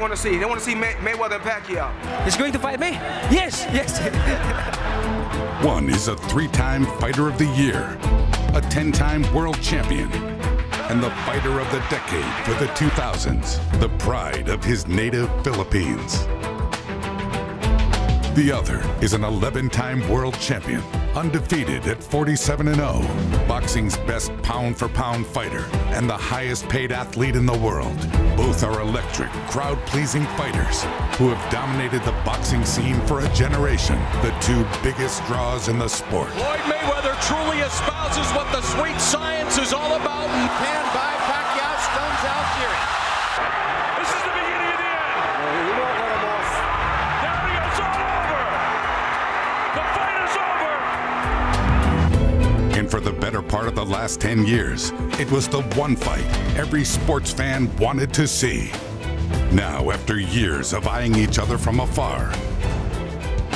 want to see? They want to see Mayweather and Pacquiao. He's going to fight me? Yes, yes. One is a 3-time Fighter of the Year, a 10-time world champion, and the Fighter of the Decade for the 2000s, the pride of his native Philippines. The other is an 11-time world champion, undefeated at 47-0, boxing's best pound-for-pound fighter, and the highest-paid athlete in the world. Both are electric, crowd-pleasing fighters who have dominated the boxing scene for a generation, the two biggest draws in the sport. Floyd Mayweather truly espouses what the sweet science is all about. Panned by Pacquiao, stuns out Fury. This is the beginning of the end. He won't let him off. There he is, all over. The fight is over. And for the better part of the last 10 years, it was the one fight every sports fan wanted to see. Now, after years of eyeing each other from afar,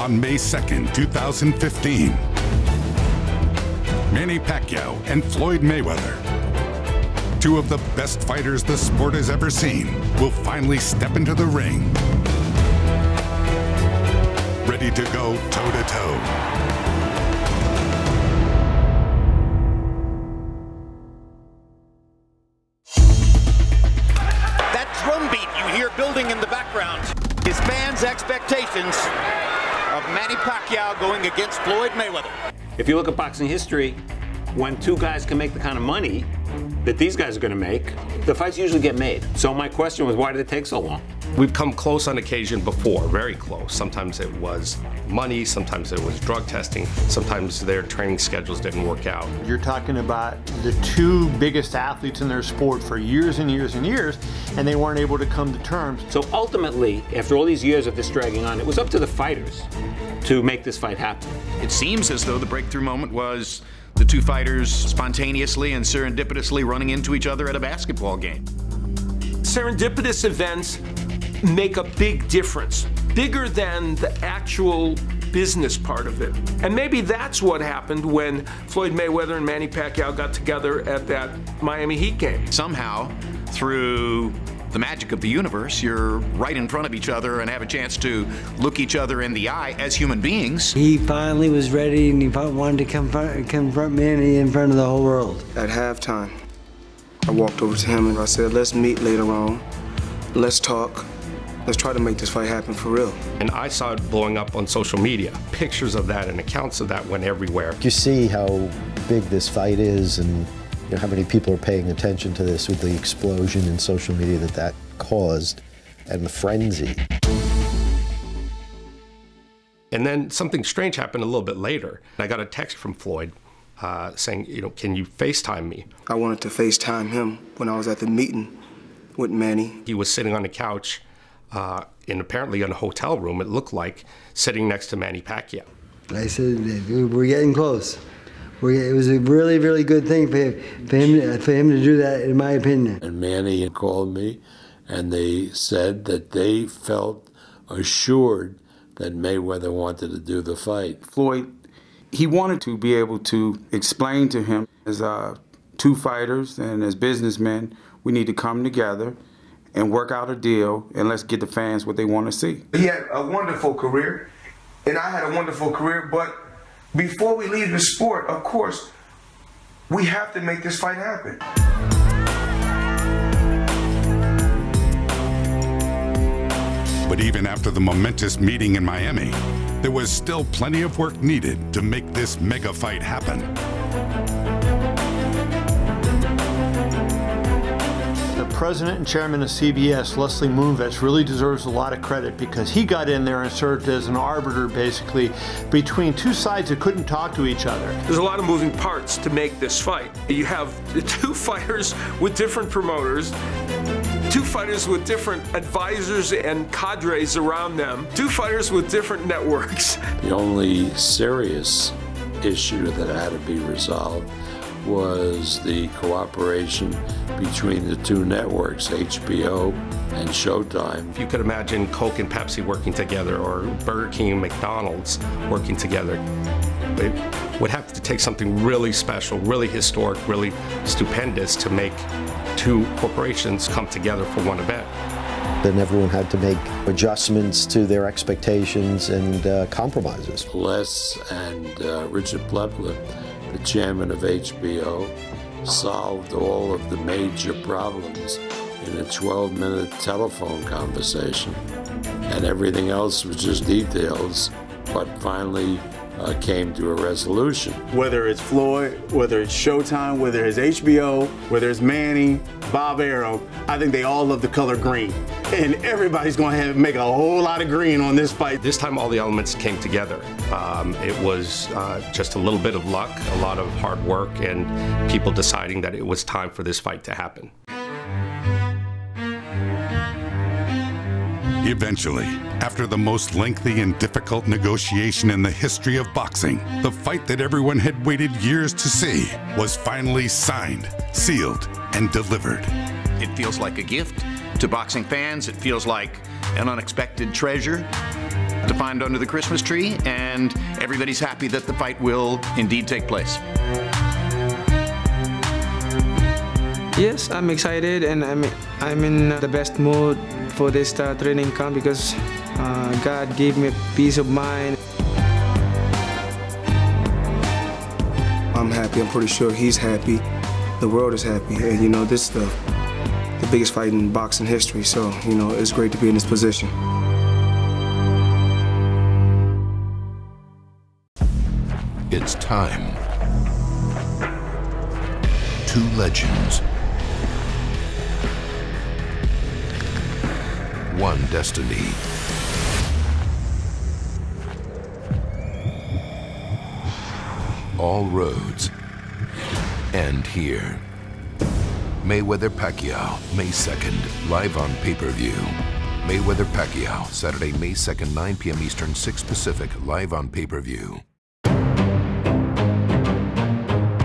on May 2nd, 2015, Manny Pacquiao and Floyd Mayweather, two of the best fighters the sport has ever seen, will finally step into the ring, ready to go toe-to-toe. That drum beat you hear building in the background is fans' expectations of Manny Pacquiao going against Floyd Mayweather. If you look at boxing history, when two guys can make the kind of money that these guys are going to make, the fights usually get made. So my question was, why did it take so long? We've come close on occasion before, very close. Sometimes it was money, sometimes it was drug testing, sometimes their training schedules didn't work out. You're talking about the two biggest athletes in their sport for years and years and years, and they weren't able to come to terms. So ultimately, after all these years of this dragging on, it was up to the fighters to make this fight happen. It seems as though the breakthrough moment was the two fighters spontaneously and serendipitously running into each other at a basketball game. Serendipitous events make a big difference, bigger than the actual business part of it. And maybe that's what happened when Floyd Mayweather and Manny Pacquiao got together at that Miami Heat game. Somehow, through the magic of the universe, you're right in front of each other and have a chance to look each other in the eye as human beings. He finally was ready, and he wanted to confront Manny in front of the whole world. At halftime, I walked over to him and I said, let's meet later on. Let's talk. Let's try to make this fight happen for real. And I saw it blowing up on social media. Pictures of that and accounts of that went everywhere. You see how big this fight is, and how many people are paying attention to this with the explosion in social media that caused, and the frenzy. And then something strange happened a little bit later. I got a text from Floyd saying, can you FaceTime me? I wanted to FaceTime him when I was at the meeting with Manny. He was sitting on the couch apparently in a hotel room, it looked like, sitting next to Manny Pacquiao. I said, we're getting close. It was a really, really good thing for him to do that, in my opinion. And Manny called me, and they said that they felt assured that Mayweather wanted to do the fight. Floyd, he wanted to be able to explain to him, as two fighters and as businessmen, we need to come together and work out a deal, and let's get the fans what they want to see. He had a wonderful career, and I had a wonderful career, but before we leave the sport, of course, we have to make this fight happen. But even after the momentous meeting in Miami, there was still plenty of work needed to make this mega fight happen. The president and chairman of CBS, Leslie Moonves, really deserves a lot of credit because he got in there and served as an arbiter, basically, between two sides that couldn't talk to each other. There's a lot of moving parts to make this fight. You have two fighters with different promoters, two fighters with different advisors and cadres around them, two fighters with different networks. The only serious issue that had to be resolved was the cooperation between the two networks, HBO and Showtime. If you could imagine Coke and Pepsi working together, or Burger King and McDonald's working together, it would have to take something really special, really historic, really stupendous to make two corporations come together for one event. and everyone had to make adjustments to their expectations and compromises. Les and Richard Plepler, the chairman of HBO, solved all of the major problems in a 12-minute telephone conversation, and everything else was just details, but finally came to a resolution. Whether it's Floyd, whether it's Showtime, whether it's HBO, whether it's Manny, Bob Arrow, I think they all love the color green. And everybody's going to make a whole lot of green on this fight. This time all the elements came together. It was just a little bit of luck, a lot of hard work, and people deciding that it was time for this fight to happen. Eventually, after the most lengthy and difficult negotiation in the history of boxing, the fight that everyone had waited years to see was finally signed, sealed, and delivered. It feels like a gift to boxing fans. It feels like an unexpected treasure to find under the Christmas tree, and everybody's happy that the fight will indeed take place. Yes, I'm excited, and I'm in the best mood for this training camp because God gave me peace of mind. I'm happy. I'm pretty sure he's happy. The world is happy, and you know this is the biggest fight in boxing history. So you know it's great to be in this position. It's time. Two legends. One destiny. All roads end here. Mayweather-Pacquiao, May 2nd, live on pay-per-view. Mayweather-Pacquiao, Saturday, May 2nd, 9 p.m. Eastern, 6 Pacific, live on pay-per-view.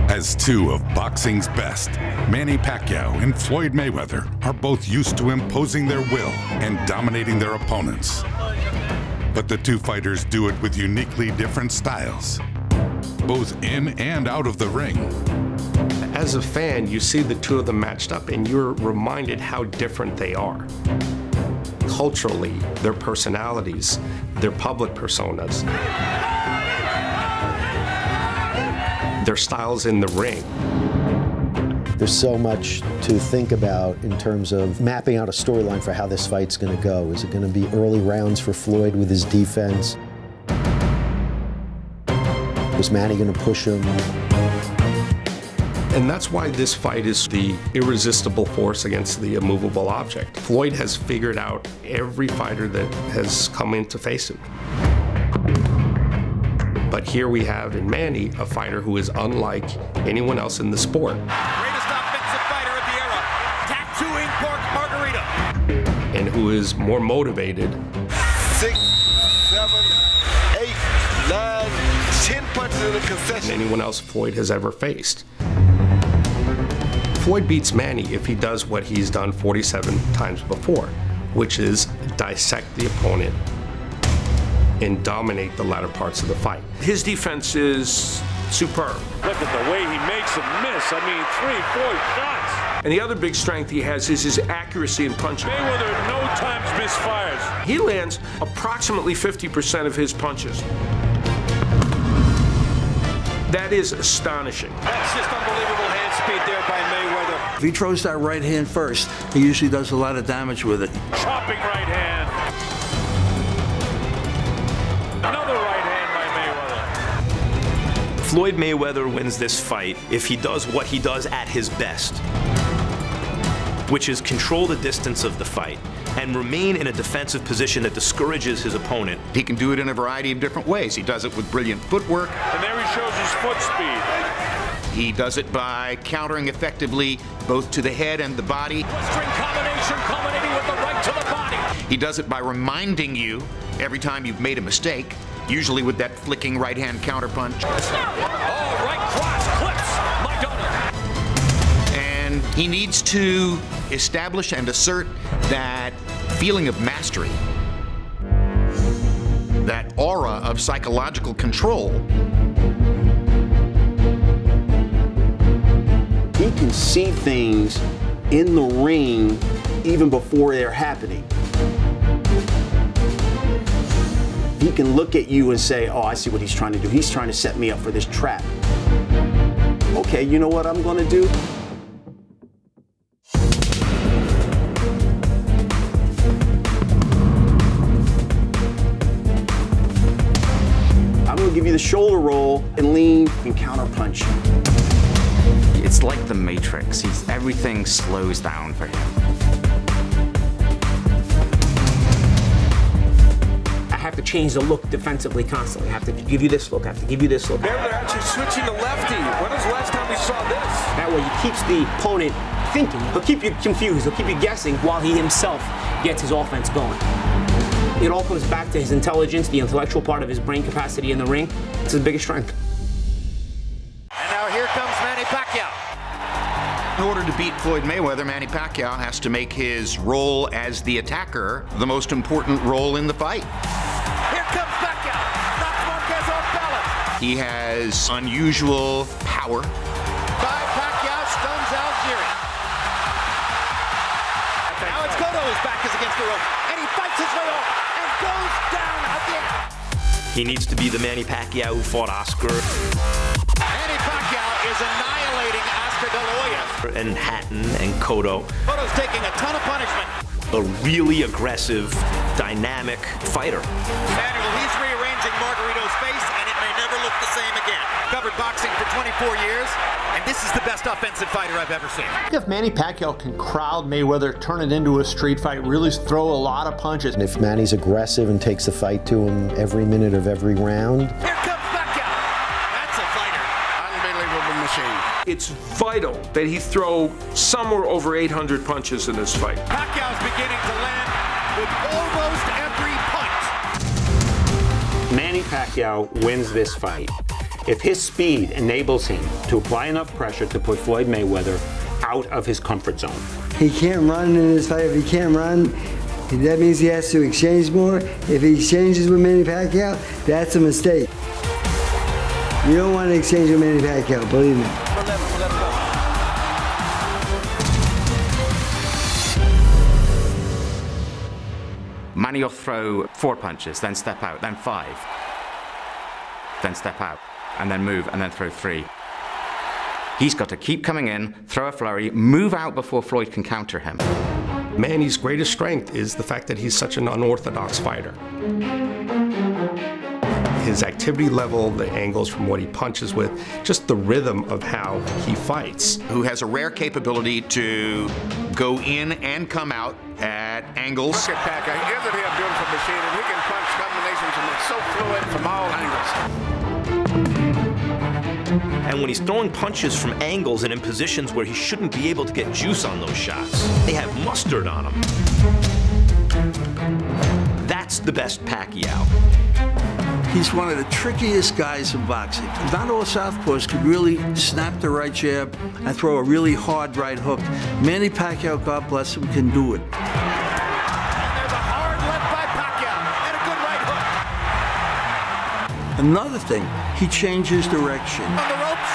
As two of boxing's best, Manny Pacquiao and Floyd Mayweather are both used to imposing their will and dominating their opponents. But the two fighters do it with uniquely different styles, both in and out of the ring. As a fan, you see the two of them matched up and you're reminded how different they are. Culturally, their personalities, their public personas, their styles in the ring. There's so much to think about in terms of mapping out a storyline for how this fight's going to go. Is it going to be early rounds for Floyd with his defense? Was Manny going to push him? And that's why this fight is the irresistible force against the immovable object. Floyd has figured out every fighter that has come in to face him. But here we have in Manny a fighter who is unlike anyone else in the sport. Greatest offensive fighter of the era, tattooing pork margarita. And who is more motivated. 6, 7, 8, 9, 10 punches in a concession. Than anyone else Floyd has ever faced. Floyd beats Manny if he does what he's done 47 times before, which is dissect the opponent and dominate the latter parts of the fight. His defense is superb. Look at the way he makes him miss. I mean, 3, 4 shots. And the other big strength he has is his accuracy in punching. Mayweather no times misfires. He lands approximately 50% of his punches. That is astonishing. That's just unbelievable hand speed there by Mayweather. If he throws that right hand first, he usually does a lot of damage with it. Chopping right hand. Another right hand by Mayweather. Floyd Mayweather wins this fight if he does what he does at his best, which is control the distance of the fight and remain in a defensive position that discourages his opponent. He can do it in a variety of different ways. He does it with brilliant footwork. And there he shows his foot speed. He does it by countering effectively both to the head and the body. String combination culminating with the right to the body. He does it by reminding you every time you've made a mistake, usually with that flicking right-hand counterpunch. Oh, right cross clips Madonna. And he needs to establish and assert that feeling of mastery, that aura of psychological control. He can see things in the ring even before they're happening. he can look at you and say, oh, I see what he's trying to do. He's trying to set me up for this trap. Okay, you know what I'm going to do? I'm going to give you the shoulder roll and lean and counter punch. It's like the Matrix. Everything slows down for him. I have to change the look defensively constantly. I have to give you this look, I have to give you this look. They're actually switching to lefty. When was the last time we saw this? That way he keeps the opponent thinking. He'll keep you confused, he'll keep you guessing while he himself gets his offense going. It all comes back to his intelligence, the intellectual part of his brain capacity in the ring. It's his biggest strength. And now here comes Manny Pacquiao. In order to beat Floyd Mayweather, Manny Pacquiao has to make his role as the attacker the most important role in the fight. Here comes Pacquiao. Knocks Marquez off balance. He has unusual power. By Pacquiao stuns Algieri. Now it's Cotto whose back is against the rope. And he fights his way off and goes down again. He needs to be the Manny Pacquiao who fought Oscar. Manny Pacquiao is annihilating Oscar De La Hoya. And Hatton and Cotto. Cotto's taking a ton of punishment. A really aggressive, dynamic fighter. Manuel, he's rearranging Margarito's face, and it may never look the same again. Covered boxing for 24 years, and this is the best offensive fighter I've ever seen. If Manny Pacquiao can crowd Mayweather, turn it into a street fight, really throw a lot of punches. And if Manny's aggressive and takes the fight to him every minute of every round. Here comes Pacquiao. That's a fighter. Unbelievable machine. It's vital that he throw somewhere over 800 punches in this fight. Pacquiao's beginning to land with almost every punch. Manny Pacquiao wins this fight if his speed enables him to apply enough pressure to put Floyd Mayweather out of his comfort zone. He can't run in this fight. If he can't run, that means he has to exchange more. If he exchanges with Manny Pacquiao, that's a mistake. You don't want to exchange with Manny Pacquiao, believe me. Manny will throw 4 punches, then step out, then 5. Then step out, and then move, and then throw 3. He's got to keep coming in, throw a flurry, move out before Floyd can counter him. Manny's greatest strength is the fact that he's such an unorthodox fighter. His activity level, the angles from what he punches with, just the rhythm of how he fights. Who has a rare capability to go in and come out at angles. Look at Pacquiao. Isn't he a beautiful machine? And he can punch combinations from so fluid from all angles. And when he's throwing punches from angles and in positions where he shouldn't be able to get juice on those shots, they have mustard on him. That's the best Pacquiao. He's one of the trickiest guys in boxing. Not all southpaws can really snap the right jab and throw a really hard right hook. Manny Pacquiao, God bless him, can do it. And there's a hard left by Pacquiao and a good right hook. Another thing, he changes direction. On the ropes.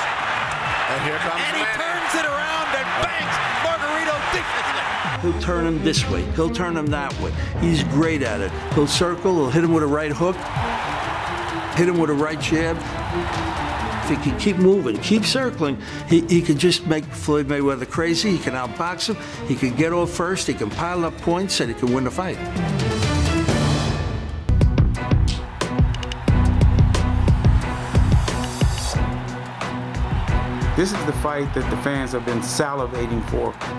And here comes And he turns it around and bangs Margarito viciously. He'll turn him this way. He'll turn him that way. He's great at it. He'll circle. He'll hit him with a right hook. Hit him with a right jab. If he can keep moving, keep circling, he can just make Floyd Mayweather crazy. He can outbox him. He can get off first. He can pile up points, and he can win the fight. This is the fight that the fans have been salivating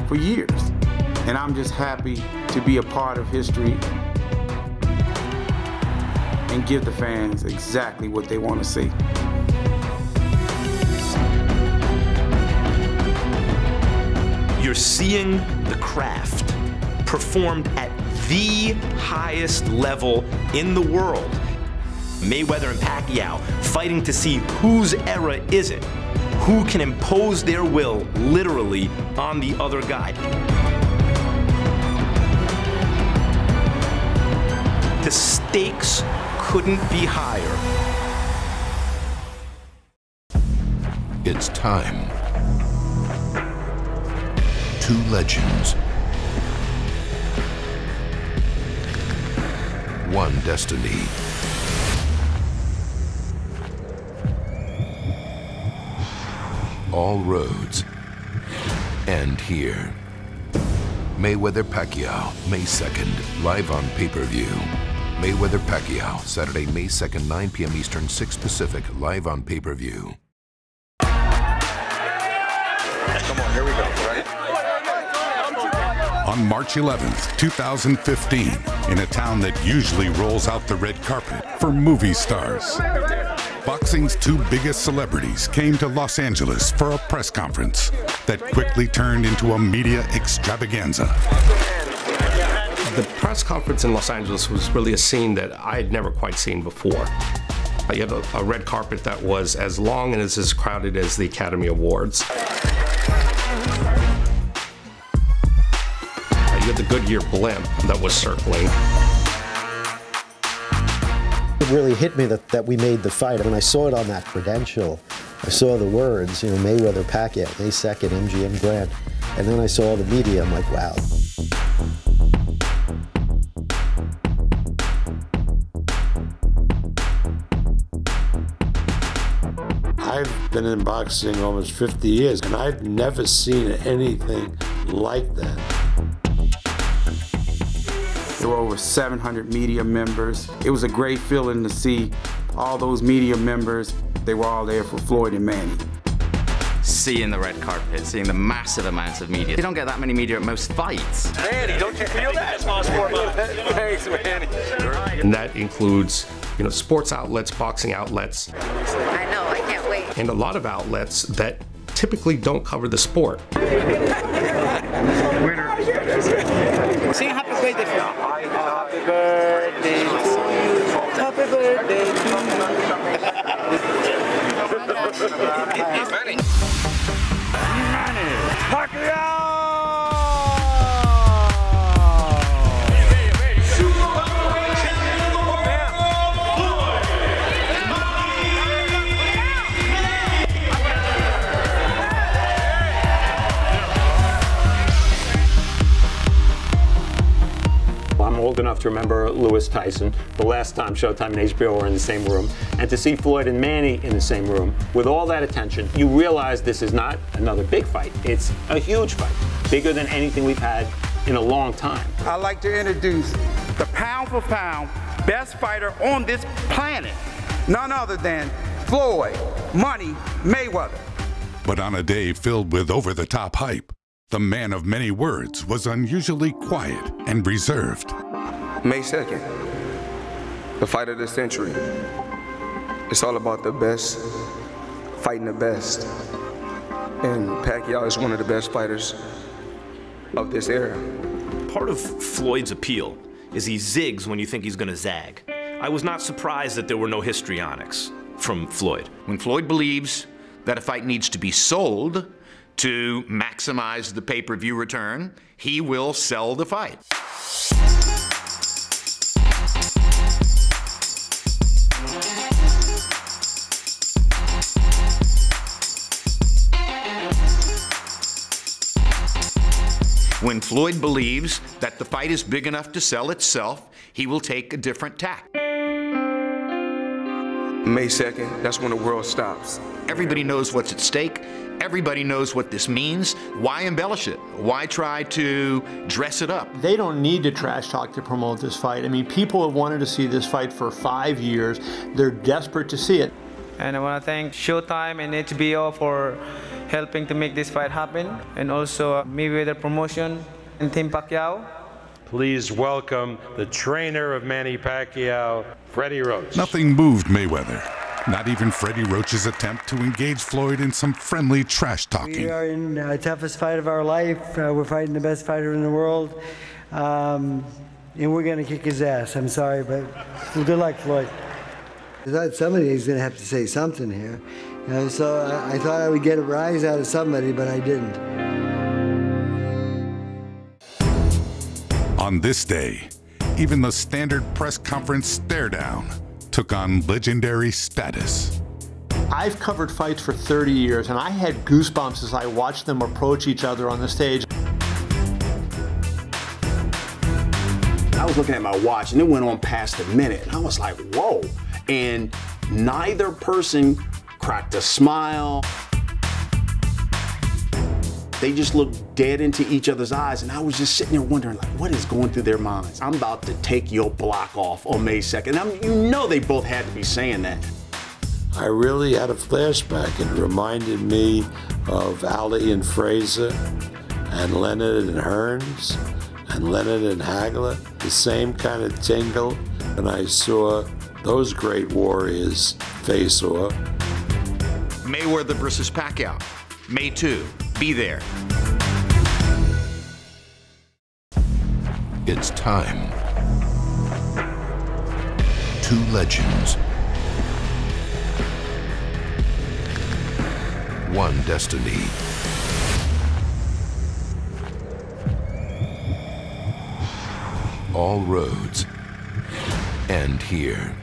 for years. And I'm just happy to be a part of history and give the fans exactly what they want to see. You're seeing the craft performed at the highest level in the world. Mayweather and Pacquiao fighting to see whose era is it, who can impose their will literally on the other guy. The stakes couldn't be higher. It's time. 2 legends. 1 destiny. all roads end here. Mayweather-Pacquiao, May 2nd, live on pay-per-view. Mayweather-Pacquiao, Saturday, May 2nd, 9 p.m. Eastern, 6 Pacific, live on pay-per-view. Come on, here we go, ready? On March 11th, 2015, in a town that usually rolls out the red carpet for movie stars, boxing's two biggest celebrities came to Los Angeles for a press conference that quickly turned into a media extravaganza. The press conference in Los Angeles was really a scene that I had never quite seen before. You had a red carpet that was as long and as crowded as the Academy Awards. You had the Goodyear blimp that was circling. It really hit me that we made the fight. When I saw it on that credential, I saw the words, you know, Mayweather-Pacquiao, May 2nd, MGM Grand. And then I saw all the media, I'm like, wow. I've been in boxing almost 50 years, and I've never seen anything like that. There were over 700 media members. It was a great feeling to see all those media members. They were all there for Floyd and Manny. Seeing the red carpet, seeing the massive amounts of media. You don't get that many media at most fights. Manny, don't you feel that? Thanks, Manny. And that includes, you know, sports outlets, boxing outlets. I know, I can't wait. And a lot of outlets that typically don't cover the sport. Winner. Sing happy birthday for me. Happy birthday to you. Happy birthday to you. Manny. Manny Pacquiao! I'm old enough to remember Lewis Tyson, the last time Showtime and HBO were in the same room, and to see Floyd and Manny in the same room, with all that attention, you realize this is not another big fight. It's a huge fight, bigger than anything we've had in a long time. I'd like to introduce the pound for pound best fighter on this planet, none other than Floyd Money Mayweather. But on a day filled with over-the-top hype, the man of many words was unusually quiet and reserved. May 2nd, the fight of the century. It's all about the best, fighting the best. And Pacquiao is one of the best fighters of this era. Part of Floyd's appeal is he zigs when you think he's gonna zag. I was not surprised that there were no histrionics from Floyd. When Floyd believes that a fight needs to be sold to maximize the pay-per-view return, he will sell the fight. When Floyd believes that the fight is big enough to sell itself, he will take a different tack. May 2nd, that's when the world stops. Everybody knows what's at stake. Everybody knows what this means. Why embellish it? Why try to dress it up? They don't need to trash talk to promote this fight. I mean, people have wanted to see this fight for 5 years. They're desperate to see it. And I want to thank Showtime and HBO for helping to make this fight happen, and also Mayweather Promotion and Team Pacquiao. Please welcome the trainer of Manny Pacquiao, Freddie Roach. Nothing moved Mayweather. Not even Freddie Roach's attempt to engage Floyd in some friendly trash talking. We are in the toughest fight of our life. We're fighting the best fighter in the world. And we're going to kick his ass. I'm sorry, but good luck, Floyd. I thought somebody's going to have to say something here. You know, so I thought I would get a rise out of somebody, but I didn't. On this day, even the standard press conference stare-down took on legendary status. I've covered fights for 30 years, and I had goosebumps as I watched them approach each other on the stage. I was looking at my watch, and it went on past a minute, and I was like, whoa. And neither person cracked a smile. They just looked dead into each other's eyes, and I was just sitting there wondering, like, what is going through their minds? I'm about to take your block off on May 2nd. You know they both had to be saying that. I really had a flashback. It reminded me of Ali and Fraser, and Leonard and Hearns, and Leonard and Hagler. The same kind of tingle when I saw those great warriors face off. Mayweather versus Pacquiao, May 2. Be there. It's time. Two legends. One destiny. All roads end here.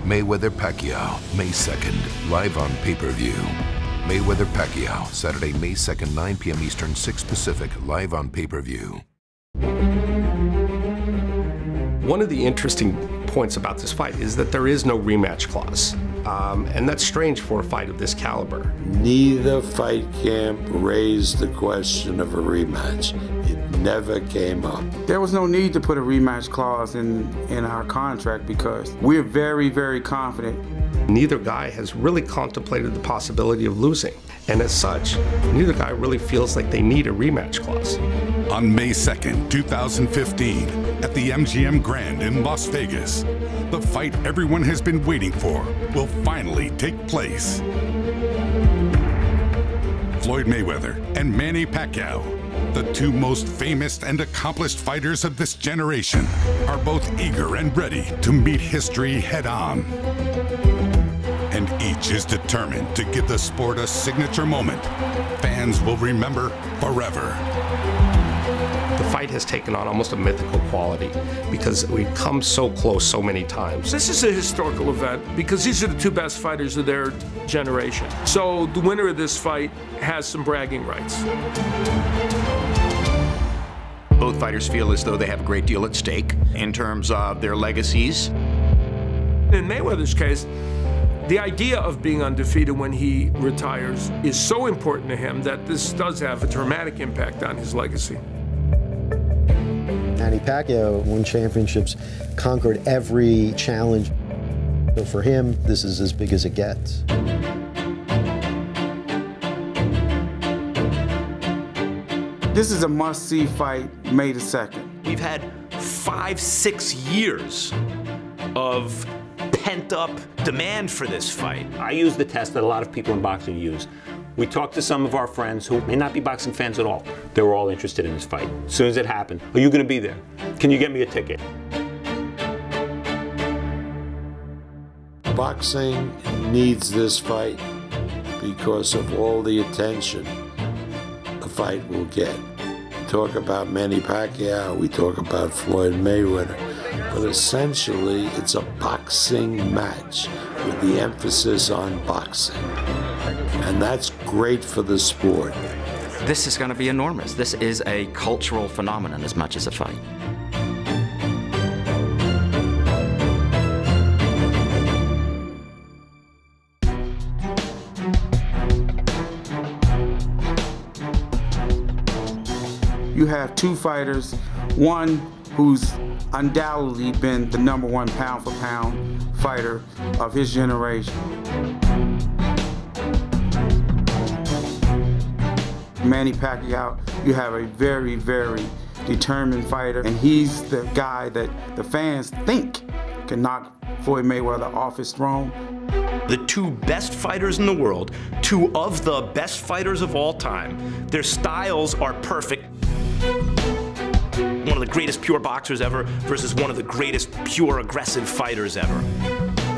Mayweather-Pacquiao, May 2nd, live on pay-per-view. Mayweather-Pacquiao, Saturday, May 2nd, 9 p.m. Eastern, 6 Pacific, live on pay-per-view. One of the interesting points about this fight is that there is no rematch clause. And that's strange for a fight of this caliber. Neither fight camp raised the question of a rematch. It never came up. There was no need to put a rematch clause in our contract because we're very, very confident. Neither guy has really contemplated the possibility of losing. And as such, neither guy really feels like they need a rematch clause. On May 2nd, 2015, at the MGM Grand in Las Vegas, the fight everyone has been waiting for will finally take place. Floyd Mayweather and Manny Pacquiao, the two most famous and accomplished fighters of this generation, are both eager and ready to meet history head-on. And each is determined to give the sport a signature moment fans will remember forever. The fight has taken on almost a mythical quality because we've come so close so many times. This is a historical event because these are the two best fighters of their generation. So the winner of this fight has some bragging rights. Both fighters feel as though they have a great deal at stake in terms of their legacies. In Mayweather's case, the idea of being undefeated when he retires is so important to him that this does have a dramatic impact on his legacy. Manny Pacquiao won championships, conquered every challenge. So for him, this is as big as it gets. This is a must-see fight, May the 2nd. We've had 5-6 years of pent-up demand for this fight. I use the test that a lot of people in boxing use. We talked to some of our friends who may not be boxing fans at all. They were all interested in this fight. As soon as it happened, are you going to be there? Can you get me a ticket? Boxing needs this fight because of all the attention the fight will get. We talk about Manny Pacquiao, we talk about Floyd Mayweather, but essentially it's a boxing match with the emphasis on boxing. And that's great for the sport. This is going to be enormous. This is a cultural phenomenon as much as a fight. You have two fighters, one who's undoubtedly been the #1 pound-for-pound fighter of his generation. Manny Pacquiao, you have a very, very determined fighter, and he's the guy that the fans think can knock Floyd Mayweather off his throne. The two best fighters in the world, two of the best fighters of all time, their styles are perfect. One of the greatest pure boxers ever versus one of the greatest pure aggressive fighters ever.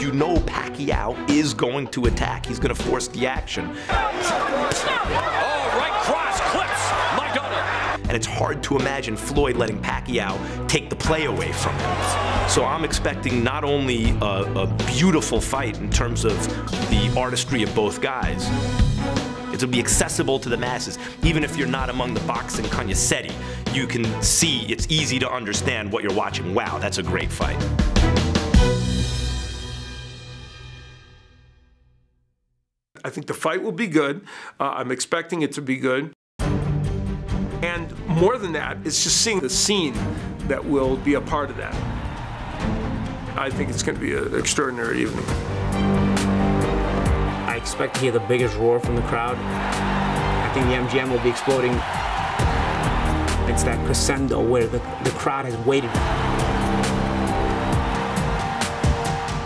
You know Pacquiao is going to attack. He's going to force the action. Oh, right cross, clips, Madonna. And it's hard to imagine Floyd letting Pacquiao take the play away from him. So I'm expecting not only a beautiful fight in terms of the artistry of both guys, it'll be accessible to the masses. Even if you're not among the boxing cognoscenti, you can see, it's easy to understand what you're watching. Wow, that's a great fight. I think the fight will be good. I'm expecting it to be good. And more than that, it's just seeing the scene that will be a part of that. I think it's going to be an extraordinary evening. I expect to hear the biggest roar from the crowd. I think the MGM will be exploding. It's that crescendo where the crowd has waited.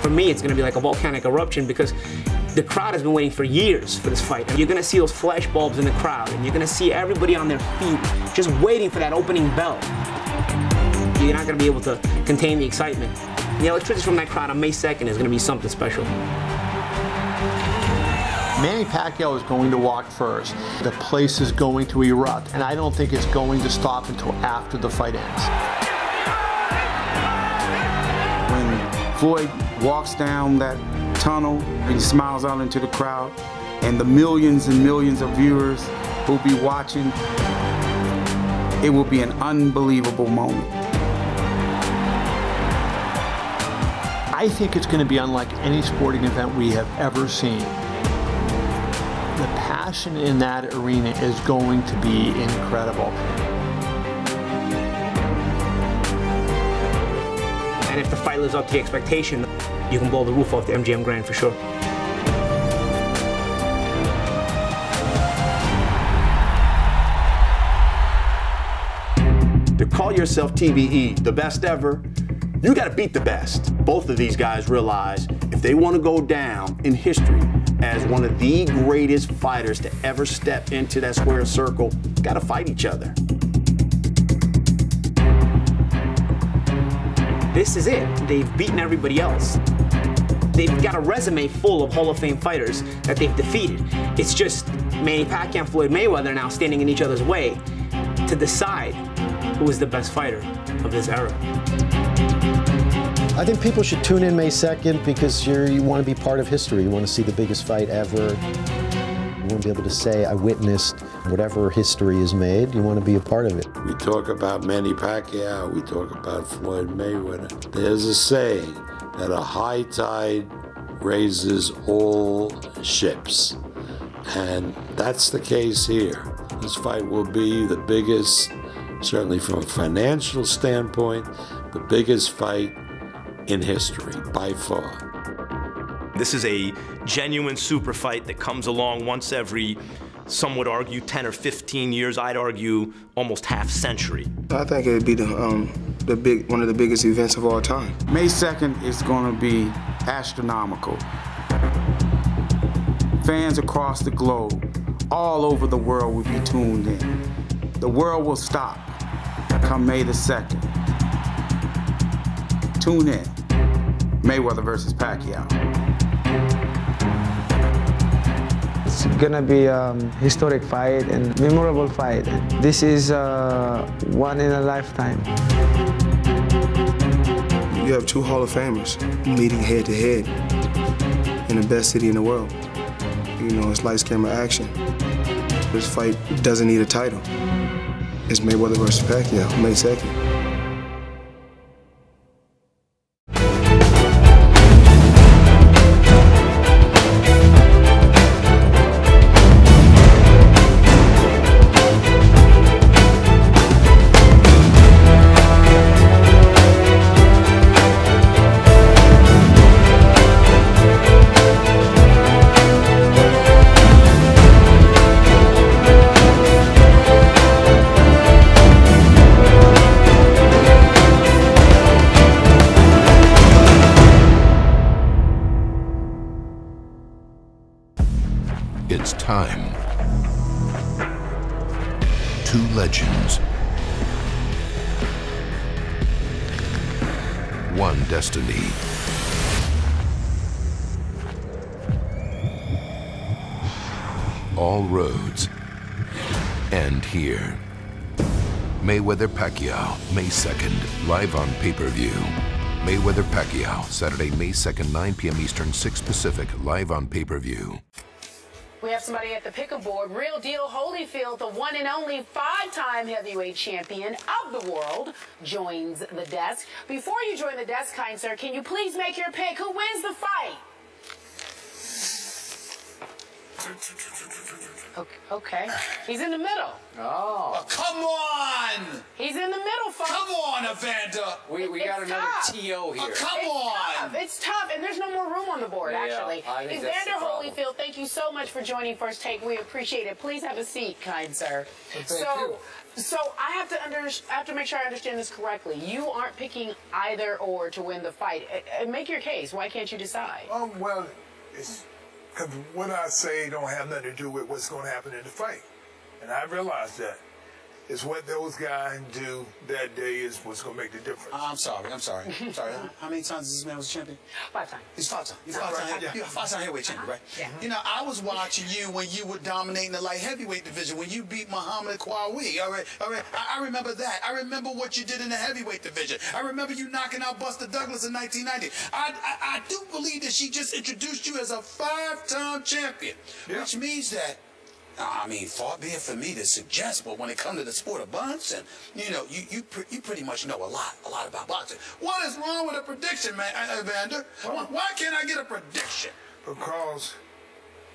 For me, it's going to be like a volcanic eruption because the crowd has been waiting for years for this fight. And you're going to see those flash bulbs in the crowd, and you're going to see everybody on their feet just waiting for that opening bell. You're not going to be able to contain the excitement. The electricity from that crowd on May 2nd is going to be something special. Manny Pacquiao is going to walk first. The place is going to erupt, and I don't think it's going to stop until after the fight ends. When Floyd walks down that tunnel and he smiles out into the crowd, and the millions and millions of viewers who'll be watching, it will be an unbelievable moment. I think it's going to be unlike any sporting event we have ever seen. The passion in that arena is going to be incredible. And if the fight lives up to the expectation, you can blow the roof off the MGM Grand for sure. To call yourself TBE, the best ever, you got to beat the best. Both of these guys realize if they want to go down in history as one of the greatest fighters to ever step into that square circle, got to fight each other. This is it. They've beaten everybody else. They've got a resume full of Hall of Fame fighters that they've defeated. It's just Manny Pacquiao and Floyd Mayweather now standing in each other's way to decide who is the best fighter of this era. I think people should tune in May 2nd because you want to be part of history. You want to see the biggest fight ever. You want to be able to say, I witnessed whatever history is made. You want to be a part of it. We talk about Manny Pacquiao, we talk about Floyd Mayweather. There's a saying that a high tide raises all ships. And that's the case here. This fight will be the biggest, certainly from a financial standpoint, the biggest fight in history, by far. This is a genuine super fight that comes along once every, some would argue, 10 or 15 years. I'd argue almost half century. I think it would be one of the biggest events of all time. May 2nd is going to be astronomical. Fans across the globe, all over the world will be tuned in. The world will stop come May the 2nd. Tune in. Mayweather versus Pacquiao. It's gonna be a historic fight and memorable fight. This is one in a lifetime. You have two Hall of Famers meeting head to head in the best city in the world. You know, it's lights, camera, action. This fight doesn't need a title. It's Mayweather versus Pacquiao, May 2nd. It's time. Two legends. One destiny. All roads end here. Mayweather-Pacquiao, May 2nd, live on pay-per-view. Mayweather-Pacquiao, Saturday, May 2nd, 9 p.m. Eastern, 6 Pacific, live on pay-per-view. We have somebody at the pick-up board, Real Deal Holyfield, the one and only 5-time heavyweight champion of the world, joins the desk. Before you join the desk, kind sir, can you please make your pick? Who wins the fight? Okay. He's in the middle. Oh. Come on! He's in the middle, folks. Come on, Evander. We got another tough. TO here. Come on! It's tough, and there's no more room on the board, actually. I think Evander Holyfield, thank you so much for joining First Take. We appreciate it. Please have a seat, kind sir. So I have to make sure I understand this correctly. You aren't picking either or to win the fight. Make your case. Why can't you decide? Well, it's because what I say don't have nothing to do with what's going to happen in the fight. And I realize that. It's what those guys do that day is what's going to make the difference. I'm sorry. How many times this man was champion? 5 times. He's 5 times. He's 5 time heavyweight champion, right? Yeah. You know, I was watching you when you were dominating the light heavyweight division, when you beat Muhammad Qawi. All right. I remember that. I remember what you did in the heavyweight division. I remember you knocking out Buster Douglas in 1990. I do believe that she just introduced you as a 5-time champion, which means that, I mean, far be it for me to suggest, but when it comes to the sport of boxing, you know, you pretty much know a lot about boxing. What is wrong with a prediction, man, Evander? Why can't I get a prediction? Because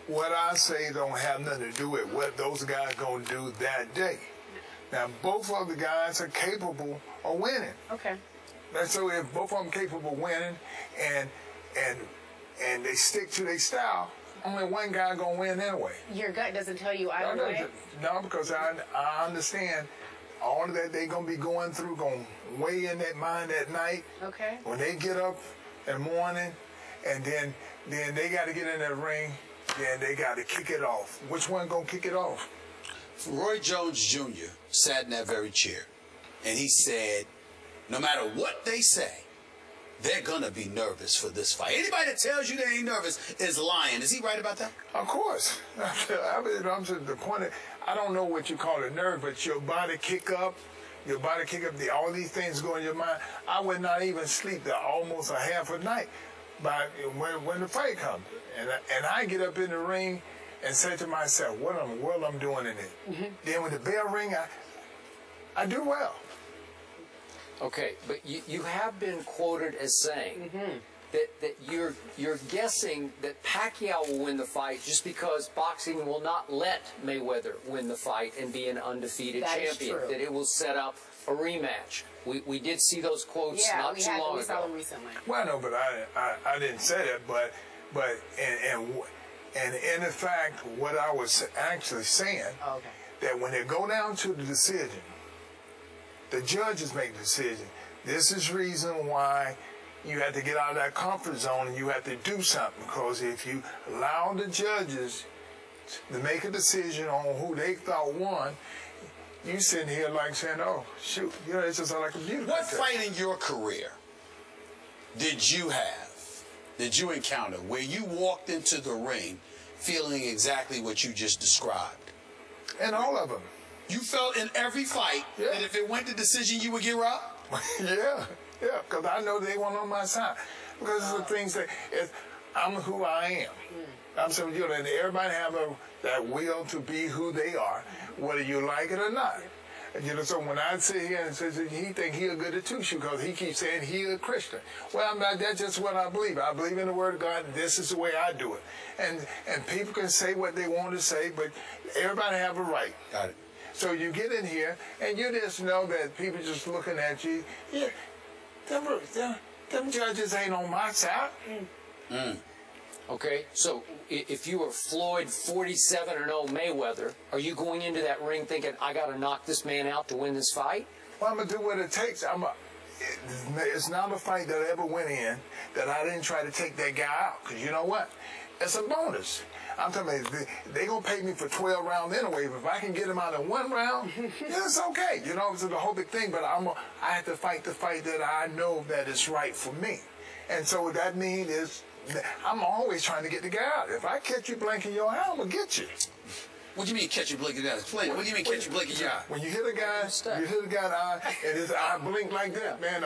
what I say don't have nothing to do with what those guys going to do that day. Now, both of the guys are capable of winning. Okay. And so if both of them capable of winning and they stick to their style, only one guy gonna win anyway. Your gut doesn't tell you either way? No, because I understand all of that they gonna be going through, gonna weigh in that mind at night. Okay. When they get up in the morning, and then they got to get in that ring, then they got to kick it off. Which one gonna kick it off? Roy Jones Jr. sat in that very chair, and he said, no matter what they say, they're going to be nervous for this fight. Anybody that tells you they ain't nervous is lying. Is he right about that? Of course. I'm to the point of, I don't know what you call it nerve, but your body kick up, all these things go in your mind. I would not even sleep almost a half a night when the fight comes. And I get up in the ring and say to myself, what in the world I'm doing in it? Then when the bell ring, I do well. Okay, but you have been quoted as saying that you're guessing that Pacquiao will win the fight just because boxing will not let Mayweather win the fight and be an undefeated champion. That it will set up a rematch. We did see those quotes not too long ago. We saw them recently. Well, no, but I didn't say that. But in fact, what I was actually saying that when it go down to the decision, the judges make the decision. This is reason why you have to get out of that comfort zone and you have to do something. Because if you allow the judges to make a decision on who they thought won, you sitting here like saying, oh, shoot, you know, it's just like a beauty. What fight in your career did you encounter where you walked into the ring feeling exactly what you just described? And all of them. You felt in every fight that if it went to decision, you would get robbed? Yeah, because I know they weren't on my side. Because of the things that, I'm who I am. I'm saying, you know, and everybody have that will to be who they are, whether you like it or not. And, you know, so when I sit here and say he think he a good at two-shoe because he keeps saying he a Christian. Well, that's just what I believe. I believe in the Word of God, and this is the way I do it. And people can say what they want to say, but everybody have a right. Got it. So you get in here, and you just know that people just looking at you. Yeah, them judges ain't on my side. Okay, so if you were Floyd 47-0 Mayweather, are you going into that ring thinking, I got to knock this man out to win this fight? Well, I'm going to do what it takes. It's not a fight that I ever went in that I didn't try to take that guy out. Because you know what? It's a bonus. I'm telling you, they're going to pay me for 12 rounds anyway. If I can get him out in 1 round, it's okay. You know, it's the whole big thing. But I have to fight the fight that I know that is right for me. And so what that means is I'm always trying to get the guy out. If I catch you blinking your eye, I'm going to get you. What do you mean catch you blinking your eye? Explain. What do you mean catch you blinking your eye? When you hit a guy, in the eye, and his eye blink like that, man,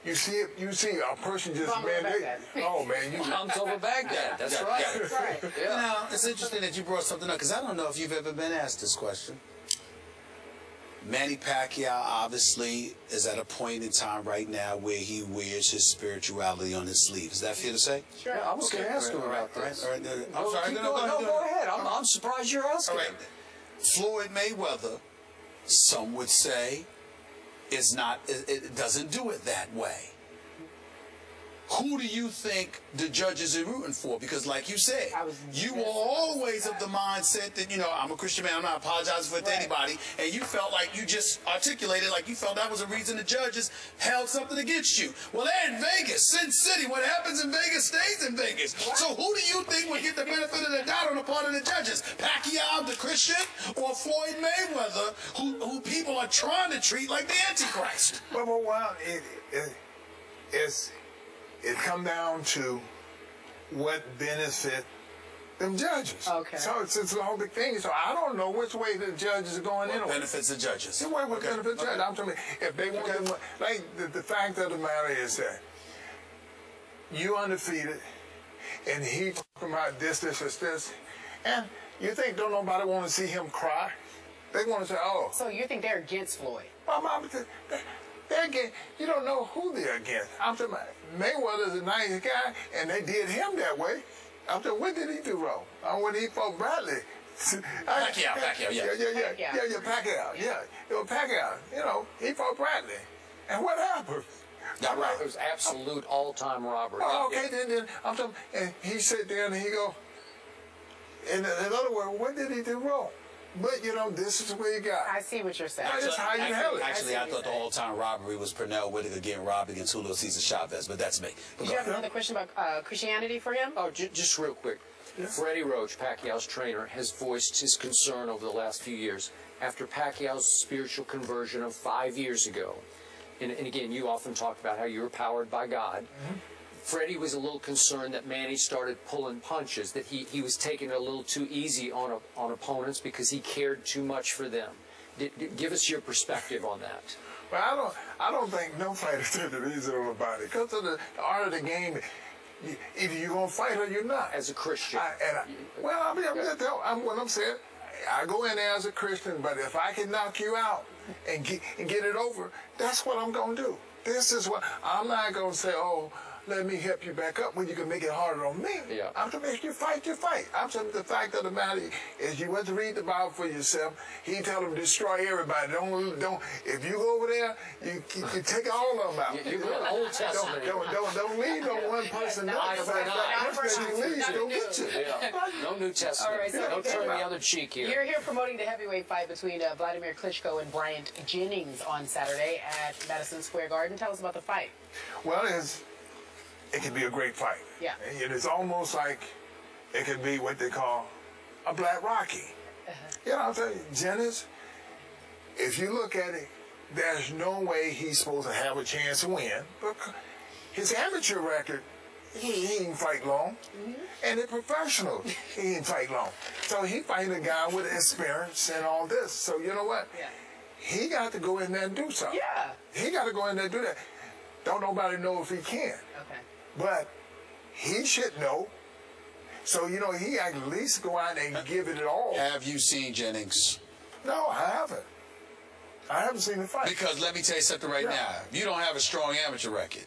you see it, you see a person just, you Comes over Baghdad. That's right. That's right. Yeah. Now, it's interesting that you brought something up, because I don't know if you've ever been asked this question. Manny Pacquiao obviously is at a point in time right now where he wears his spirituality on his sleeve. Is that fair to say? Sure. Yeah, I was going to ask him about this. All right. I'm sorry. No, go ahead. I'm surprised you're asking. All right. Floyd Mayweather, some would say, is not. It doesn't do it that way. Who do you think the judges are rooting for? Because like you said, you were always of the mindset that, you know, I'm a Christian man, I'm not apologizing for anybody, and you felt like you just articulated like you felt that was a reason the judges held something against you. Well, they're in Vegas, Sin City. What happens in Vegas stays in Vegas. So who do you think would get the benefit of the doubt on the part of the judges? Pacquiao, the Christian, or Floyd Mayweather, who people are trying to treat like the Antichrist? Well, it come down to what benefit them judges. Okay. So it's a whole big thing. So I don't know which way the judges are going in. Benefits the judges. The way what benefits the judges. I'm telling you, if they want them, like the fact of the matter is that you undefeated, and he talking about this, and you think don't nobody want to see him cry? They want to say, oh. So you think they're against Floyd? They're against, you don't know who they're against. I'm talking about Mayweather's a nice guy, and they did him that way. I'm talking, what did he do wrong? When he fought Bradley. Pacquiao, yeah. Pacquiao, yeah. It was Pacquiao. You know, he fought Bradley. And what happened? It was absolute all-time robbery. Oh, okay, then I'm talking, and he sat there and he go, in other words, what did he do wrong? But, you know, this is what you got. I see what you're saying. That's how you handle it. Actually, I thought the all-time robbery was Pernell Whitaker getting robbed against Julio Cesar Chavez, but that's me. Did you have another question about Christianity for him? Oh, just real quick. Yeah. Freddie Roach, Pacquiao's trainer, has voiced his concern over the last few years after Pacquiao's spiritual conversion of 5 years ago. And again, you often talk about how you were powered by God. Mm-hmm. Freddie was a little concerned that Manny started pulling punches, that he was taking it a little too easy on opponents because he cared too much for them. Give us your perspective on that. Well, I don't think no fighter took it easy on nobody. Because of the art of the game, either you're going to fight or you're not. As a Christian. What I'm saying, I go in there as a Christian, but if I can knock you out and get it over, that's what I'm going to do. This is what, I'm not going to say, oh, let me help you back up when you can make it harder on me. Yeah. I'm to make you fight, I'm saying the fact of the matter is you went to read the Bible for yourself. He told them destroy everybody. Don't. If you go over there, you take all of them out. You go to the Old Testament. Don't leave no one person. Once you leave, they'll get you. Yeah. No New Testament. All right, so don't turn the other cheek here. You're here promoting the heavyweight fight between Vladimir Klitschko and Bryant Jennings on Saturday at Madison Square Garden. Tell us about the fight. Well, it can be a great fight. Yeah. And it's almost like it could be what they call a Black Rocky. You know what I'm saying? Jennings, if you look at it, there's no way he's supposed to have a chance to win. But his amateur record, he didn't fight long. And in professional, he didn't fight long. So he fighting a guy with experience and all this. So you know what? Yeah. He got to go in there and do something. Yeah. He got to go in there and do that. Don't nobody know if he can. Okay. But he should know. So, you know, he at least go out and give it all. Have you seen Jennings? No, I haven't. I haven't seen him fight. Because let me tell you something right now. You don't have a strong amateur record.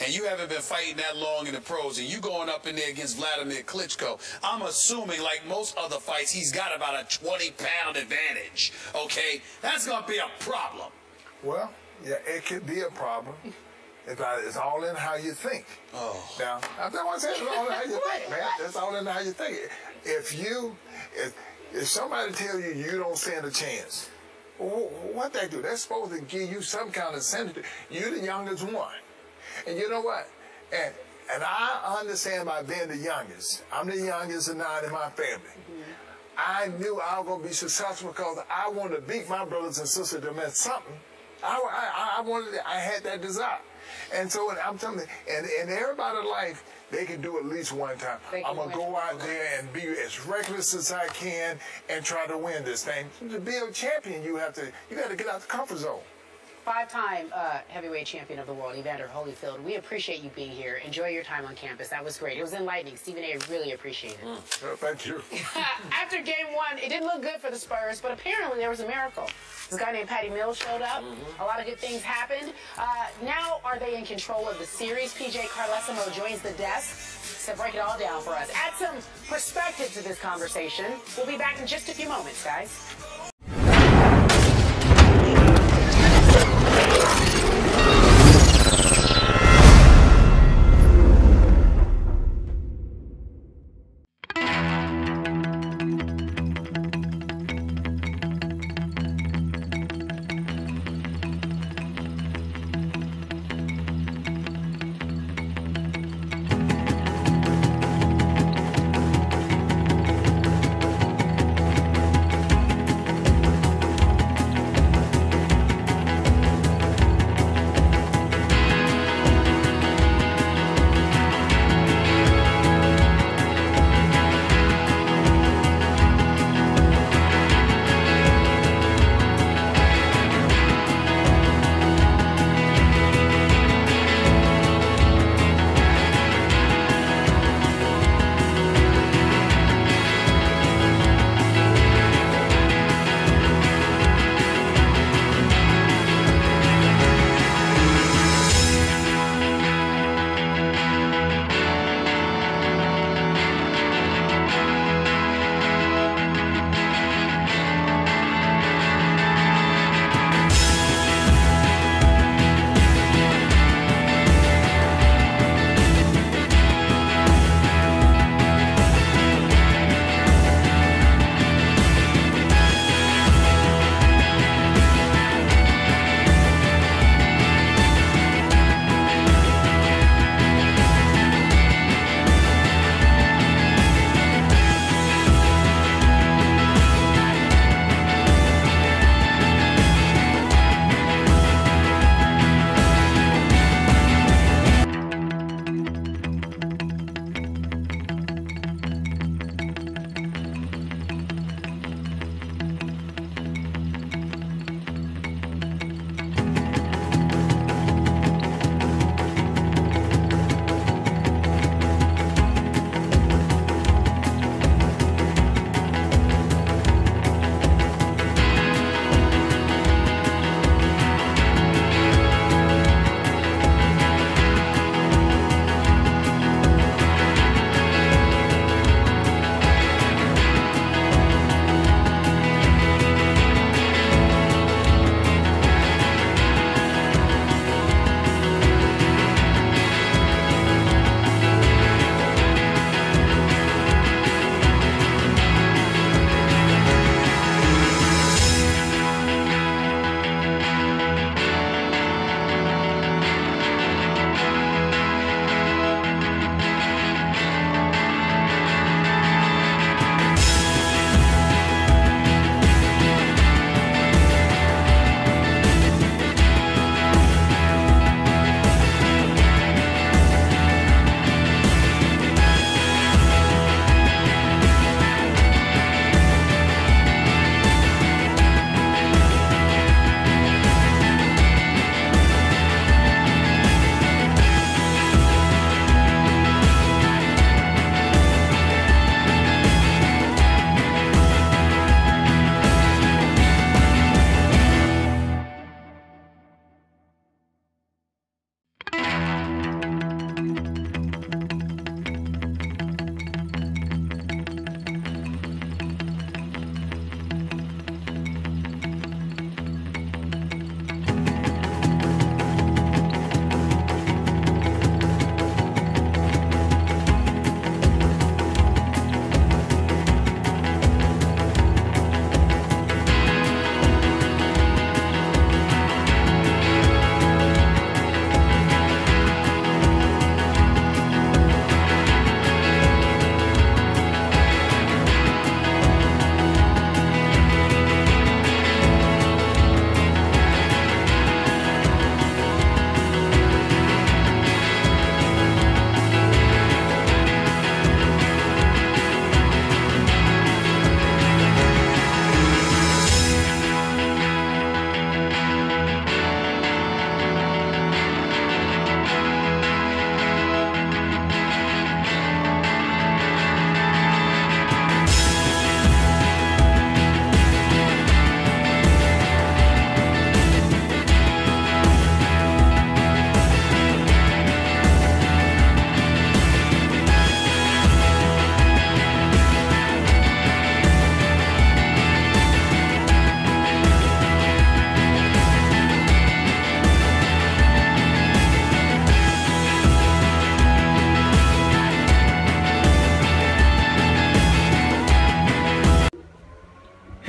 And you haven't been fighting that long in the pros, and you going up in there against Vladimir Klitschko, I'm assuming, like most other fights, he's got about a 20-pound advantage, okay? That's going to be a problem. Well, yeah, it could be a problem. It's all in how you think. Oh. Now, I'm not saying it's all in how you think, man. It's all in how you think. If somebody tells you you don't stand a chance, what they do? They're supposed to give you some kind of incentive. You're the youngest one. And you know what? And I understand by being the youngest. I'm the youngest of 9 in my family. I knew I was going to be successful because I wanted to beat my brothers and sisters that meant something. I had that desire. And so I'm telling you, and everybody's life, they can do at least one time. I'm going to go out there and be as reckless as I can and try to win this thing. To be a champion, you got to get out the comfort zone. Five-time heavyweight champion of the world, Evander Holyfield. We appreciate you being here. Enjoy your time on campus. That was great. It was enlightening. Stephen A. really appreciated it. Thank you. After game one, it didn't look good for the Spurs, but apparently there was a miracle. This guy named Patty Mills showed up. A lot of good things happened. Now are they in control of the series? PJ Carlesimo joins the desk to break it all down for us. Add some perspective to this conversation. We'll be back in just a few moments, guys.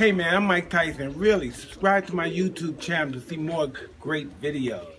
Hey man, I'm Mike Tyson. Really, subscribe to my YouTube channel to see more great videos.